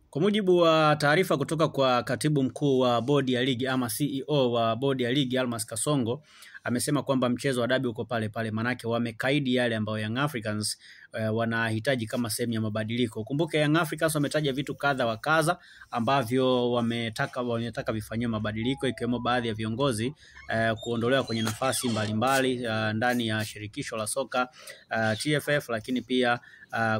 Kwa mujibu wa taarifa kutoka kwa katibu mkuu wa bodi ya ligi ama CEO wa bodi ya ligi Almas Kasongo, amesema kwamba mchezo wa dabi uko pale pale, manake wamekaidi yale ambayo Young Africans wanahitaji kama sehemu ya mabadiliko. Kumbuke Young Africans wametaja vitu kadha wa kadha ambavyo wametaka vifanywe mabadiliko, ikiwemo baadhi ya viongozi kuondolewa kwenye nafasi mbalimbali ndani ya shirikisho la soka TFF, lakini pia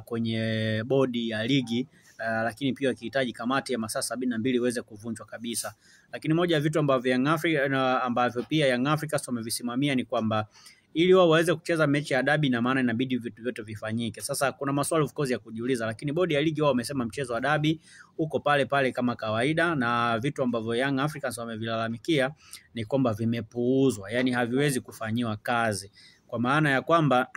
kwenye bodi ya ligi. Lakini pia wakihitaji kamati ya masaa 72 iweze kuvunjwa kabisa. Lakini moja ya vitu ambavyo pia Young Africans wamevisimamia ni kwamba ili wao waweze kucheza mechi ya dabi, na maana inabidi vitu vyote vifanyike. Sasa kuna maswali of course ya kujiuliza, lakini bodi ya ligi wao wamesema mchezo wa dabi uko pale pale kama kawaida, na vitu ambavyo Young Africans wamevilalamikia ni kwamba vimepuuzwa, yani haviwezi kufanyiwa kazi, kwa maana ya kwamba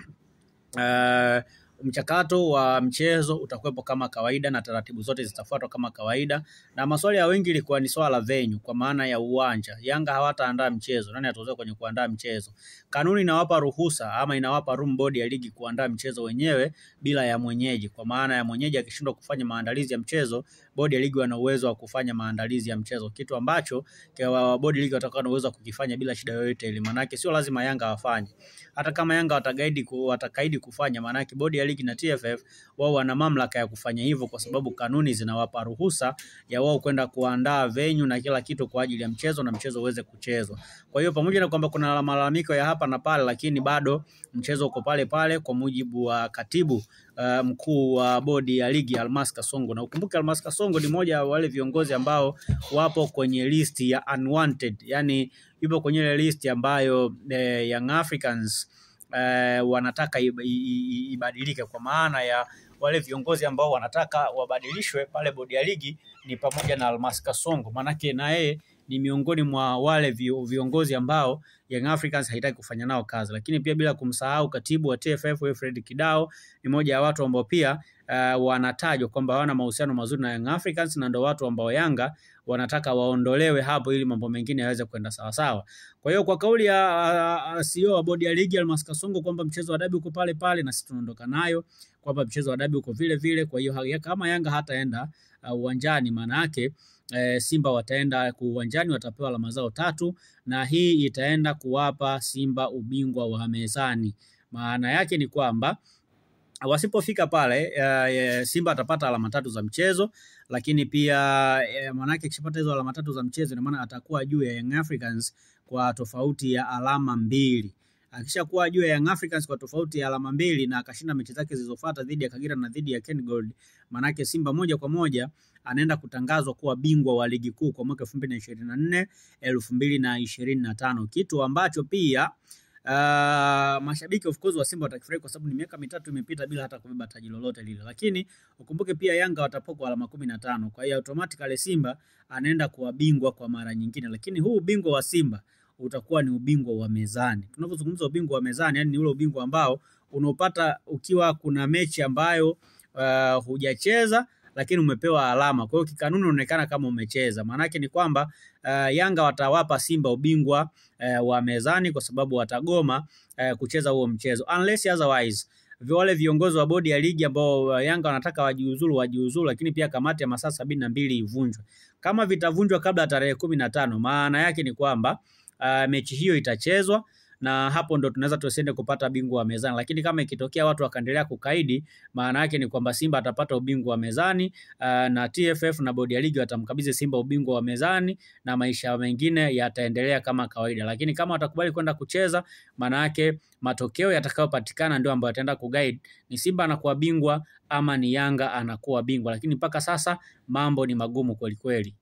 mchakato wa mchezo utakuwepo kama kawaida na taratibu zote zitafuatwa kama kawaida. Na maswali ya wengi ilikuwa ni swala la venue, kwa maana ya uwanja. Yanga hawataandaa mchezo, nani ataweza kwenye kuandaa mchezo? Kanuni inawapa ruhusa ama inawapa room bodi ya ligi kuandaa mchezo wenyewe bila ya mwenyeji, kwa maana ya mwenyeji akishindwa kufanya maandalizi ya mchezo, bodi ya ligi wana uwezo wa kufanya maandalizi ya mchezo, kitu ambacho kwa bodi ya ligi watakuwa na uwezo wa kukifanya bila shida yoyote ile. Maana yake sio lazima Yanga wafanye. Hata kama Yanga watakaidi kufanya, maana yake bodi ya ligi na TFF wao wana mamlaka ya kufanya hivyo, kwa sababu kanuni zinawapa ruhusa ya wao kwenda kuandaa venue na kila kitu kwa ajili ya mchezo, na mchezo uweze kuchezwa. Kwa hiyo pamoja na kwamba kuna malalamiko ya hapa na pale, lakini bado mchezo uko pale pale kwa mujibu wa katibu mkuu wa bodi ya ligi Almas Kasongo. Na ukumbuke Almas Kasongo ni moja wa wale viongozi ambao wapo kwenye list ya unwanted, yani yupo kwenye ile list ambayo Young Africans wanataka ibadilike, kwa maana ya wale viongozi ambao wanataka wabadilishwe pale bodi ya ligi ni pamoja na Almas Kasongo, manake na yeye ni miongoni mwa wale viongozi ambao Young Africans haitaki kufanya nao kazi. Lakini pia bila kumsahau katibu wa TFF Wilfred Kidao ni moja ya watu ambao pia wanatajwa kwamba hawana mahusiano mazuri na Young Africans, na ndio watu ambao Yanga wanataka waondolewe hapo ili mambo mengine yaweze kwenda sawa sawa. Kwa hiyo kwa kauli ya CEO wa bodi ya ligi Almas Kasongo kwamba mchezo wa dabi uko pale pale, na sisi tunaondoka nayo kwamba mchezo wa dabi uko vile vile. Kwa hiyo kama Yanga hataenda uwanjani, maana yake Simba wataenda uwanjani, watapewa alama zao 3, na hii itaenda kuwapa Simba ubingwa wa mezani. Maana yake ni kwamba wasipofika pale Simba atapata alama 3 za mchezo, lakini pia maana yake akishapata hizo alama 3 za mchezo, ina maana atakuwa juu ya Young Africans kwa tofauti ya alama 2. Akishakuwa juu ya Young Africans kwa tofauti ya alama 2 na akashinda mechi zake zilizofuata dhidi ya Kagera na dhidi ya Ken Gold, maana yake Simba moja kwa moja anaenda kutangazwa kuwa bingwa wa ligi kuu kwa mwaka 2024 2025, kitu ambacho pia mashabiki of course wa Simba watakifurahi, kwa sababu ni miaka 3 imepita bila hata kubeba taji lolote lile. Lakini ukumbuke pia Yanga watapokwa alama 15, kwa hiyo automatically Simba anaenda kuwa bingwa kwa mara nyingine. Lakini huu ubingwa wa Simba utakuwa ni ubingwa wa mezani. Tunapozungumza ubingwa wa mezani, yani ni ule ubingwa ambao unaopata ukiwa kuna mechi ambayo hujacheza lakini umepewa alama. Kwa hiyo kikanuni unaonekana kama umecheza. Maana yake ni kwamba Yanga watawapa Simba ubingwa wa mezani, kwa sababu watagoma kucheza huo mchezo. Unless otherwise, wale viongozi wa bodi ya ligi ambao Yanga wanataka wajiuzulu, lakini pia kamati ya masaa 72 ivunjwe. Kama vitavunjwa kabla tarehe 15, maana yake ni kwamba mechi hiyo itachezwa, na hapo ndo tunaweza tusiende kupata bingwa wa mezani. Lakini kama ikitokea watu wakaendelea kukaidi, maana yake ni kwamba Simba atapata ubingwa wa mezani, na TFF na bodi ya ligi watamkabidhi Simba ubingwa wa mezani, na maisha mengine yataendelea kama kawaida. Lakini kama watakubali kwenda kucheza, maana yake matokeo yatakayopatikana ndio ambayo yataenda kuguide ni Simba anakuwa bingwa ama ni Yanga anakuwa bingwa. Lakini mpaka sasa mambo ni magumu kweli kweli.